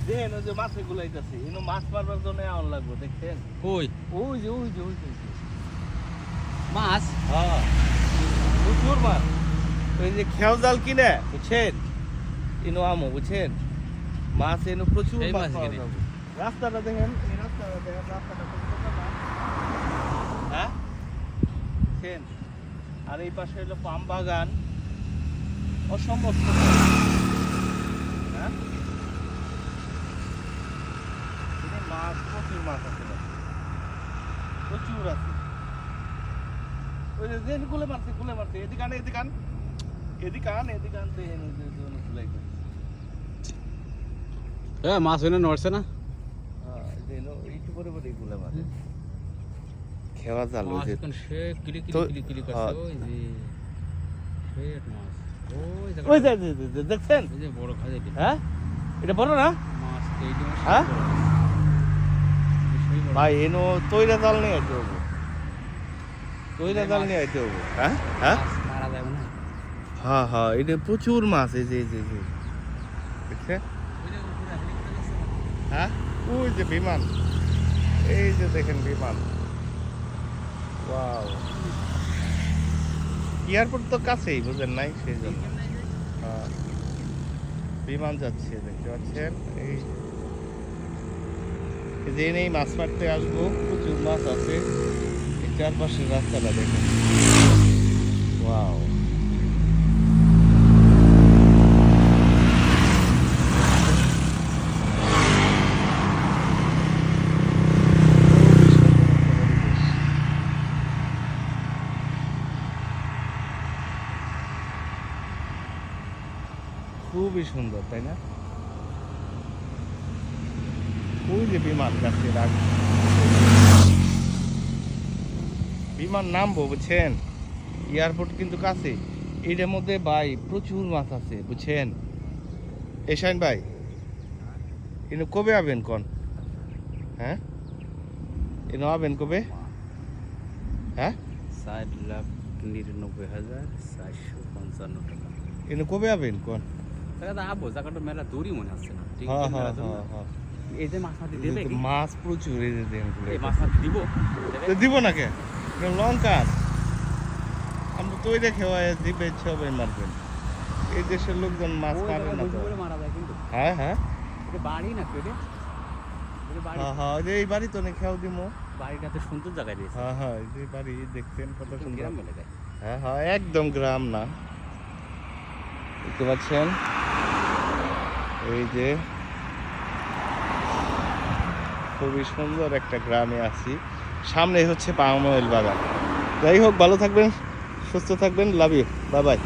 দেখেন ওই যে মাছে গুলাইতেছে এনো মাছ মারবার জন্য আউন লাগবে দেখছেন কই ওই যে মাছ? হ্যাঁ প্রচুর মাছ ওই যে খেয়াও জাল কিনে বুঝছেন এনো আমো বুঝছেন মাছ এনো প্রচুর এই মাছ মাছ পাওয়া কিনে? যাবে রাস্তাটা দেখেন এই রাস্তাটা দেখেন রাস্তাটা কত সুন্দর না? হ্যাঁ বুঝছেন আর এই পাশে হলো পাম বাগান অসম্ভব সুন্দর। হ্যাঁ এখানে মাছ প্রচুর মাছ আছে প্রচুর আছে ওই যে গুলে মারছে এদিকে আন দেখেন দেখেন ওই যে গুলাই করে মাছ হইলে নড়ছে না? হ্যাঁ একটু পরে গুলে মারছে খেওয়া জাল ওই মাছ যে এখন সে কিলি তো- কিলি হ্যাঁ। করছে ওই যে শেট মাছ ওই জায়গাটা- যে দেখছেন ওই যে বড় খাজা দিল হ্যাঁ এটা বড় না মাছ তো এই জন্য হ্যাঁ? সেই বড়। ভাই এনো তৈরা জাল নিয়ে আইতে হবে তৈরা জাল নিয়ে আইতে হবে হ্যাঁ হ্যাঁ মাছ মারা যাবে না হ্যাঁ এটা প্রচুর মাছ এই যে দেখছেন ওই যে উপরে হেলিকপ্টার আছে না? হ্যাঁ ওই যে বিমান এই যে দেখেন বিমান ওয়াও এয়ারপোর্ট তো কাছেই বুঝেন নাই সেই জন্য হ্যাঁ। বিমান যাচ্ছে দেখতে পাচ্ছেন এই যে নেই মাছ মারতে আসবো প্রচুর মাছ আছে এই চারপাশের রাস্তাটা দেখেন ওয়াও খুবই সুন্দর তাই না ওই যে বিমান যাচ্ছে বিমান নামবো বুঝছেন এয়ারপোর্ট কিন্তু কাছে এটার মধ্যে ভাই প্রচুর মাছ আছে বুঝছেন এশাইন ভাই এনে কবে আবেন কোন হ্যাঁ এনে আবেন কবে হ্যাঁ 4,99,455 টাকা এনে কবে আবেন কোন টাকা আবো জায়গাটা মেলা দূরই মনে হচ্ছে না ঠিক হ্যাঁ আছে হ্যাঁ মেলা দূর না? হ্যাঁ এই যে মাছ মাটি দেবে কি? মাছ প্রচুর এই যে দেখেন এই মাছ মাটি দিব তো দিব না কে লঙ্কা আমরা তো ওইটা খেওয়া দিবে সবাই মারবেন এই দেশের লোকজন মাছ ওই মারে জায়গায় না তো বসে বলে মারা যায় কিন্তু হ্যাঁ হ্যাঁ এটা বাড়ি না কেটে বাড়ি হ্যাঁ হ্যাঁ ওই যে এই বাড়ি তো অনেক খেয়াও দিব বাড়িটাতে সুন্দর জায়গায় দিয়েছে হ্যাঁ হ্যাঁ এই যে বাড়ি দেখতেন কত সুন্দর গ্রাম এলাকায় হ্যাঁ হ্যাঁ একদম গ্রাম না দেখতে পাচ্ছেন এই যে খুবই সুন্দর একটা গ্রামে আছি সামনে হচ্ছে পাম অয়েল বাগান যাই হোক ভালো থাকবেন সুস্থ থাকবেন লাভ ইউ বাই বাই